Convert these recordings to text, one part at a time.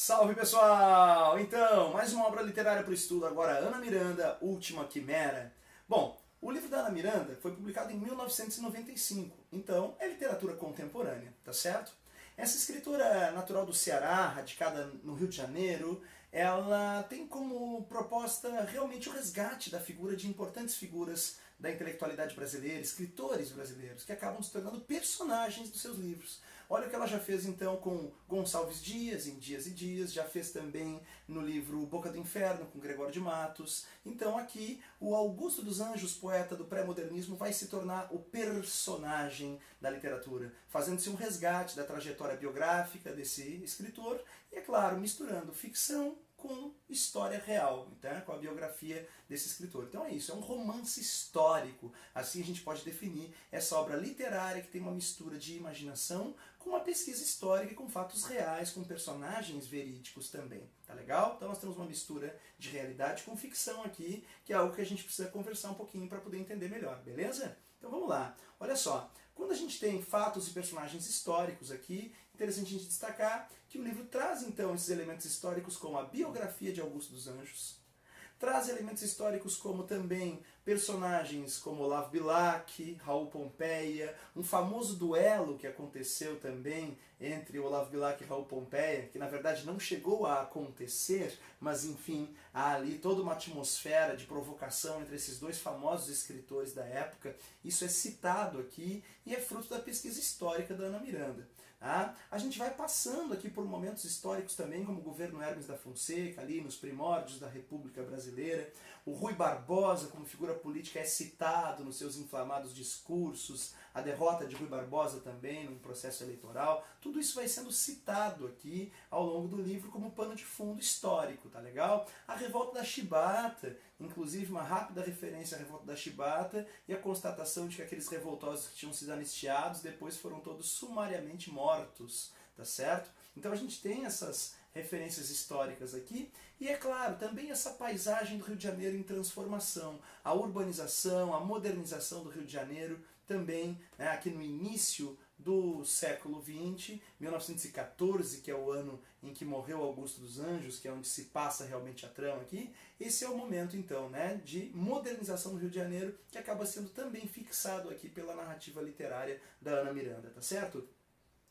Salve pessoal! Então, mais uma obra literária para o estudo agora, Ana Miranda, Última Quimera. Bom, o livro da Ana Miranda foi publicado em 1995, então é literatura contemporânea, tá certo? Essa escritora natural do Ceará, radicada no Rio de Janeiro, ela tem como proposta realmente o resgate da figura de importantes figuras da intelectualidade brasileira, escritores brasileiros, que acabam se tornando personagens dos seus livros. Olha o que ela já fez então com Gonçalves Dias, em Dias e Dias, já fez também no livro Boca do Inferno, com Gregório de Matos. Então aqui o Augusto dos Anjos, poeta do pré-modernismo, vai se tornar o personagem da literatura, fazendo-se um resgate da trajetória biográfica desse escritor e, é claro, misturando ficção com história real, tá? Com a biografia desse escritor. Então é isso, é um romance histórico. Assim a gente pode definir essa obra literária que tem uma mistura de imaginação com uma pesquisa histórica e com fatos reais, com personagens verídicos também. Tá legal? Então nós temos uma mistura de realidade com ficção aqui, que é algo que a gente precisa conversar um pouquinho para poder entender melhor, beleza? Então vamos lá. Olha só, quando a gente tem fatos e personagens históricos aqui, interessante a gente destacar que o livro traz então esses elementos históricos como a biografia de Augusto dos Anjos, traz elementos históricos como também personagens como Olavo Bilac, Raul Pompeia, um famoso duelo que aconteceu também entre Olavo Bilac e Raul Pompeia, que na verdade não chegou a acontecer, mas enfim, há ali toda uma atmosfera de provocação entre esses dois famosos escritores da época. Isso é citado aqui e é fruto da pesquisa histórica da Ana Miranda. A gente vai passando aqui por momentos históricos também, como o governo Hermes da Fonseca, ali nos primórdios da República Brasileira. O Rui Barbosa, como figura política, é citado nos seus inflamados discursos. A derrota de Rui Barbosa também no processo eleitoral. Tudo isso vai sendo citado aqui ao longo do livro como pano de fundo histórico, tá legal? A revolta da Chibata, inclusive uma rápida referência à revolta da Chibata e a constatação de que aqueles revoltosos que tinham sido anistiados depois foram todos sumariamente mortos, tá certo? Então a gente tem essas referências históricas aqui e, é claro, também essa paisagem do Rio de Janeiro em transformação, a urbanização, a modernização do Rio de Janeiro também, né, aqui no início do século XX, 1914, que é o ano em que morreu Augusto dos Anjos, que é onde se passa realmente a trama aqui. Esse é o momento então, né, de modernização do Rio de Janeiro, que acaba sendo também fixado aqui pela narrativa literária da Ana Miranda, tá certo?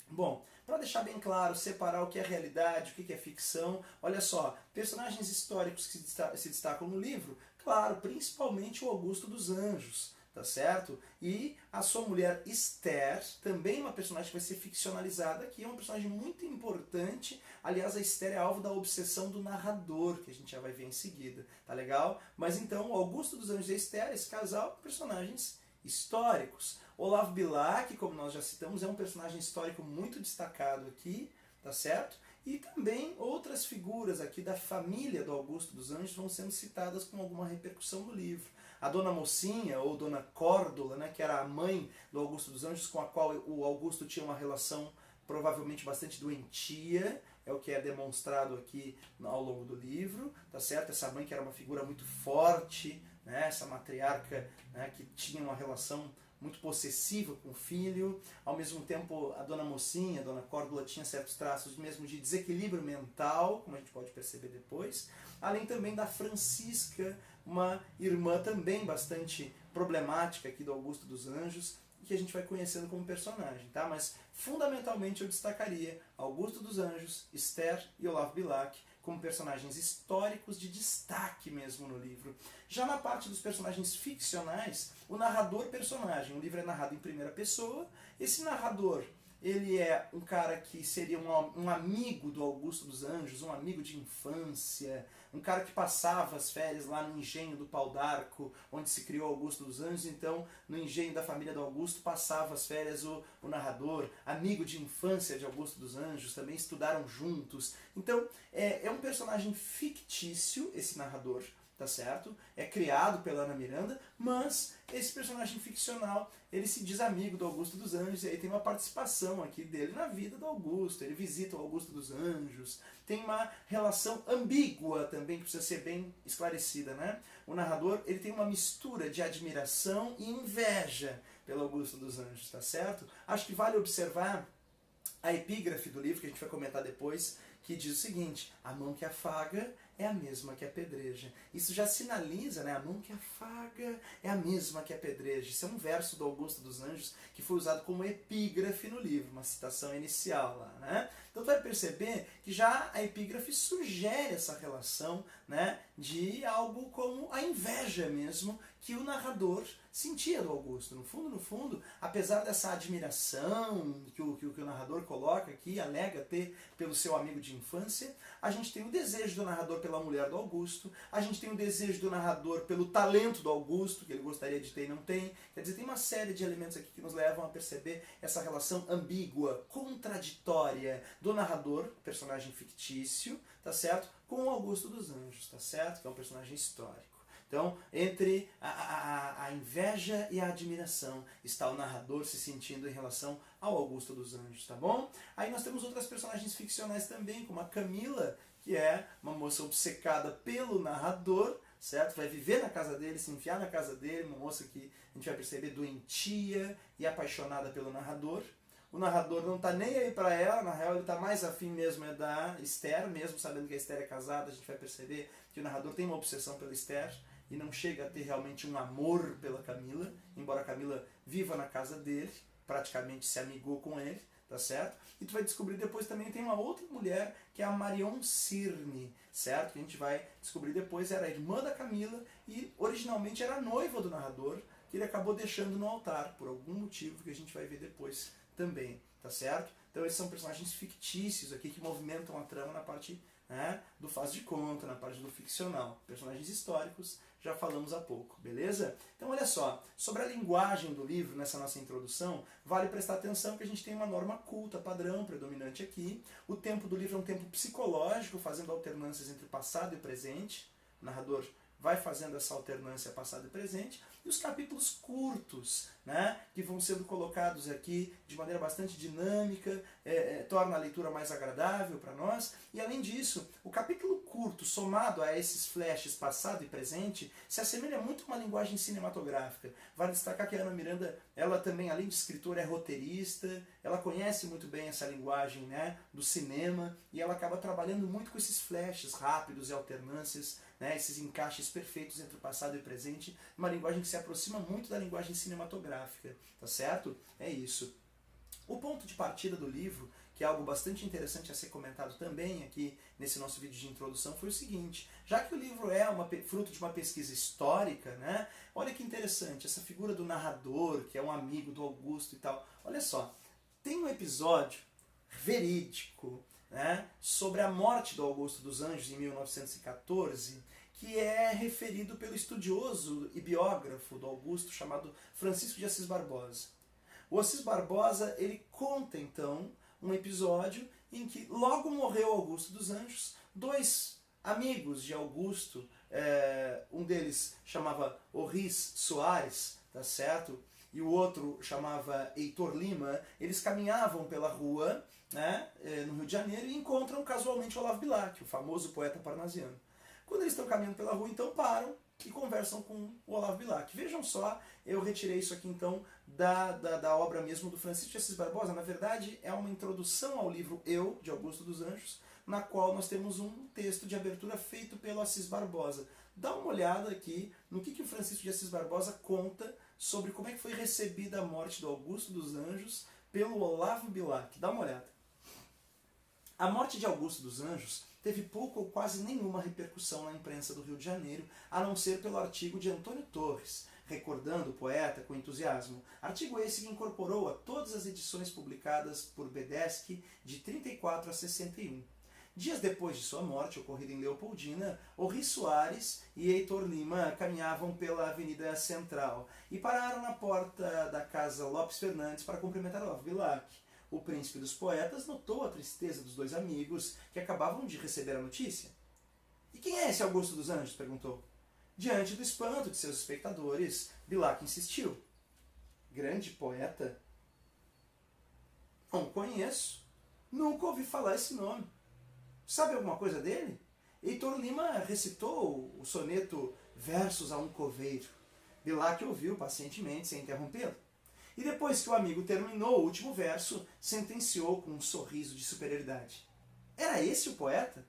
Bom, para deixar bem claro, separar o que é realidade, o que é ficção, olha só, personagens históricos que se destacam no livro, claro, principalmente o Augusto dos Anjos, tá certo? E a sua mulher Esther, também uma personagem que vai ser ficcionalizada aqui, é uma personagem muito importante. Aliás, a Esther é alvo da obsessão do narrador, que a gente já vai ver em seguida, tá legal? Mas então, o Augusto dos Anjos e a Esther, esse casal, personagens históricos. Olavo Bilac, como nós já citamos, é um personagem histórico muito destacado aqui, tá certo? E também outras figuras aqui da família do Augusto dos Anjos vão sendo citadas com alguma repercussão no livro. A Dona Mocinha, ou Dona Córdula, né, que era a mãe do Augusto dos Anjos, com a qual o Augusto tinha uma relação provavelmente bastante doentia, é o que é demonstrado aqui ao longo do livro, tá certo? Essa mãe que era uma figura muito forte, né, essa matriarca, né, que tinha uma relação muito possessiva com o filho. Ao mesmo tempo, a Dona Mocinha, a Dona Córdula, tinha certos traços mesmo de desequilíbrio mental, como a gente pode perceber depois. Além também da Francisca, uma irmã também bastante problemática aqui do Augusto dos Anjos, que a gente vai conhecendo como personagem, tá? Mas fundamentalmente eu destacaria Augusto dos Anjos, Esther e Olavo Bilac como personagens históricos de destaque mesmo no livro. Já na parte dos personagens ficcionais, o narrador-personagem. O livro é narrado em primeira pessoa. Esse narrador, ele é um cara que seria um amigo do Augusto dos Anjos, um amigo de infância, um cara que passava as férias lá no engenho do Pau d'Arco, onde se criou Augusto dos Anjos. Então, no engenho da família do Augusto, passava as férias o narrador, amigo de infância de Augusto dos Anjos, também estudaram juntos. Então, é um personagem fictício, esse narrador, tá certo? É criado pela Ana Miranda, mas esse personagem ficcional, ele se diz amigo do Augusto dos Anjos, e aí tem uma participação aqui dele na vida do Augusto, ele visita o Augusto dos Anjos, tem uma relação ambígua também, que precisa ser bem esclarecida, né? O narrador, ele tem uma mistura de admiração e inveja pelo Augusto dos Anjos, tá certo? Acho que vale observar a epígrafe do livro, que a gente vai comentar depois, que diz o seguinte: a mão que afaga é a mesma que apedreja. Isso já sinaliza, né? A mão que afaga é a mesma que apedreja. Isso é um verso do Augusto dos Anjos que foi usado como epígrafe no livro, uma citação inicial lá, né? Então tu vai perceber que já a epígrafe sugere essa relação, né, de algo como a inveja mesmo que o narrador sentia do Augusto. No fundo, apesar dessa admiração que o narrador coloca aqui, alega ter pelo seu amigo de infância, a gente tem o desejo do narrador pela mulher do Augusto, a gente tem o desejo do narrador pelo talento do Augusto, que ele gostaria de ter e não tem. Quer dizer, tem uma série de elementos aqui que nos levam a perceber essa relação ambígua, contraditória do narrador, personagem fictício, tá certo? Com o Augusto dos Anjos, tá certo? Que é um personagem histórico. Então, entre a inveja e a admiração está o narrador se sentindo em relação ao Augusto dos Anjos, tá bom? Aí nós temos outras personagens ficcionais também, como a Camila, que é uma moça obcecada pelo narrador, certo? Vai viver na casa dele, se enfiar na casa dele, uma moça que a gente vai perceber doentia e apaixonada pelo narrador. O narrador não tá nem aí pra ela, na real ele tá mais afim mesmo é da Esther, mesmo sabendo que a Esther é casada, a gente vai perceber que o narrador tem uma obsessão pela Esther e não chega a ter realmente um amor pela Camila, embora a Camila viva na casa dele, praticamente se amigou com ele, tá certo? E tu vai descobrir depois também tem uma outra mulher, que é a Marion Cirne, certo? Que a gente vai descobrir depois, era a irmã da Camila e originalmente era a noiva do narrador, que ele acabou deixando no altar, por algum motivo que a gente vai ver depois também, tá certo? Então esses são personagens fictícios aqui que movimentam a trama na parte, né, do faz de conta, na parte do ficcional. Personagens históricos já falamos há pouco, beleza? Então olha só, sobre a linguagem do livro nessa nossa introdução, vale prestar atenção que a gente tem uma norma culta, padrão, predominante aqui. O tempo do livro é um tempo psicológico, fazendo alternâncias entre passado e presente. O narrador vai fazendo essa alternância passado e presente, e os capítulos curtos, né, que vão sendo colocados aqui de maneira bastante dinâmica, torna a leitura mais agradável para nós, e além disso, o capítulo curto, somado a esses flashes passado e presente, se assemelha muito a uma linguagem cinematográfica. Vale destacar que a Ana Miranda, ela também, além de escritora, é roteirista, ela conhece muito bem essa linguagem, né, do cinema, e ela acaba trabalhando muito com esses flashes rápidos e alternâncias, né, esses encaixes perfeitos entre o passado e o presente, uma linguagem que se aproxima muito da linguagem cinematográfica, tá certo? É isso. O ponto de partida do livro, que é algo bastante interessante a ser comentado também aqui nesse nosso vídeo de introdução, foi o seguinte: já que o livro é fruto de uma pesquisa histórica, né, olha que interessante, essa figura do narrador, que é um amigo do Augusto e tal, olha só, tem um episódio verídico, né, sobre a morte do Augusto dos Anjos em 1914, que é referido pelo estudioso e biógrafo do Augusto chamado Francisco de Assis Barbosa. O Assis Barbosa, ele conta então um episódio em que logo morreu Augusto dos Anjos, dois amigos de Augusto, um deles chamava Orris Soares, tá certo? E o outro chamava Heitor Lima, eles caminhavam pela rua, né, no Rio de Janeiro, e encontram casualmente Olavo Bilac, o famoso poeta parnasiano. Quando eles estão caminhando pela rua, então param e conversam com o Olavo Bilac. Vejam só, eu retirei isso aqui então da obra mesmo do Francisco de Assis Barbosa. Na verdade, é uma introdução ao livro Eu, de Augusto dos Anjos, na qual nós temos um texto de abertura feito pelo Assis Barbosa. Dá uma olhada aqui no que o Francisco de Assis Barbosa conta sobre como é que foi recebida a morte do Augusto dos Anjos pelo Olavo Bilac. Dá uma olhada. A morte de Augusto dos Anjos teve pouco ou quase nenhuma repercussão na imprensa do Rio de Janeiro, a não ser pelo artigo de Antônio Torres, recordando o poeta com entusiasmo. Artigo esse que incorporou a todas as edições publicadas por Bedeschi de 34 a 61. Dias depois de sua morte, ocorrida em Leopoldina, Orris Soares e Heitor Lima caminhavam pela Avenida Central e pararam na porta da casa Lopes Fernandes para cumprimentar Olavo Bilac. O príncipe dos poetas notou a tristeza dos dois amigos que acabavam de receber a notícia. "E quem é esse Augusto dos Anjos?" perguntou. Diante do espanto de seus espectadores, Bilac insistiu. "Grande poeta? Não conheço. Nunca ouvi falar esse nome. Sabe alguma coisa dele?" Heitor Lima recitou o soneto Versos a um Coveiro. Bilac ouviu pacientemente, sem interrompê-lo. E depois que o amigo terminou o último verso, sentenciou com um sorriso de superioridade. Era esse o poeta?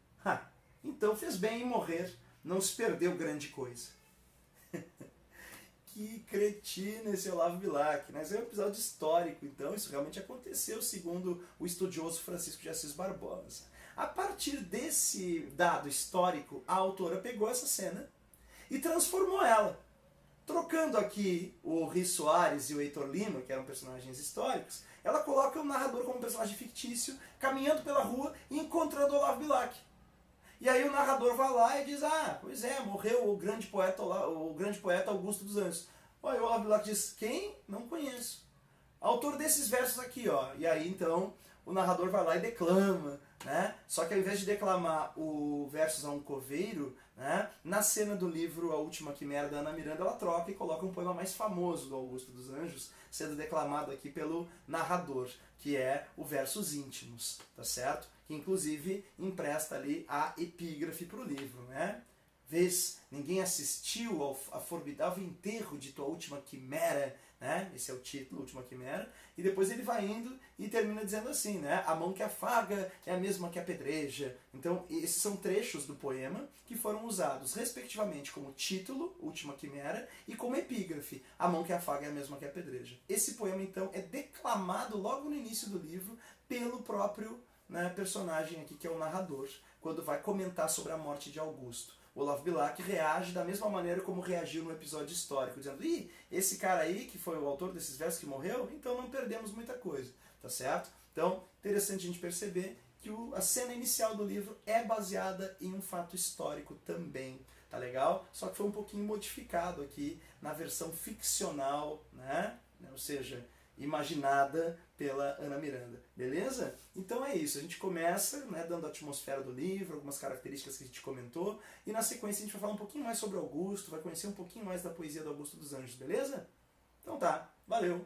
Então fez bem em morrer, não se perdeu grande coisa. Que cretino esse Olavo Bilac, mas é um episódio histórico, então isso realmente aconteceu segundo o estudioso Francisco de Assis Barbosa. A partir desse dado histórico, a autora pegou essa cena e transformou ela, trocando aqui o Rui Soares e o Heitor Lima, que eram personagens históricos, ela coloca o narrador como um personagem fictício, caminhando pela rua e encontrando o Olavo Bilac. E aí o narrador vai lá e diz, pois é, morreu o grande poeta Augusto dos Anjos. Aí o Olavo Bilac diz, quem? Não conheço. Autor desses versos aqui, ó. E aí então o narrador vai lá e declama, né? Só que ao invés de declamar o Versos a um Coveiro, né, na cena do livro A Última Quimera da Ana Miranda, ela troca e coloca um poema mais famoso do Augusto dos Anjos, sendo declamado aqui pelo narrador, que é o Versos Íntimos, tá certo? Que inclusive empresta ali a epígrafe para o livro, né? Vês, ninguém assistiu ao formidável enterro de tua última quimera, né? Esse é o título, Última Quimera, e depois ele vai indo e termina dizendo assim, né? A mão que afaga é a mesma que apedreja. Então, esses são trechos do poema que foram usados, respectivamente, como título, Última Quimera, e como epígrafe, a mão que afaga é a mesma que apedreja. Esse poema, então, é declamado logo no início do livro pelo próprio, né, personagem aqui, que é o narrador, quando vai comentar sobre a morte de Augusto. O Olavo Bilac reage da mesma maneira como reagiu no episódio histórico, dizendo, esse cara aí, que foi o autor desses versos que morreu, então não perdemos muita coisa, tá certo? Então, interessante a gente perceber que a cena inicial do livro é baseada em um fato histórico também, tá legal? Só que foi um pouquinho modificado aqui na versão ficcional, né? Ou seja, imaginada pela Ana Miranda, beleza? Então é isso, a gente começa, né, dando a atmosfera do livro, algumas características que a gente comentou, e na sequência a gente vai falar um pouquinho mais sobre Augusto, vai conhecer um pouquinho mais da poesia do Augusto dos Anjos, beleza? Então tá, valeu!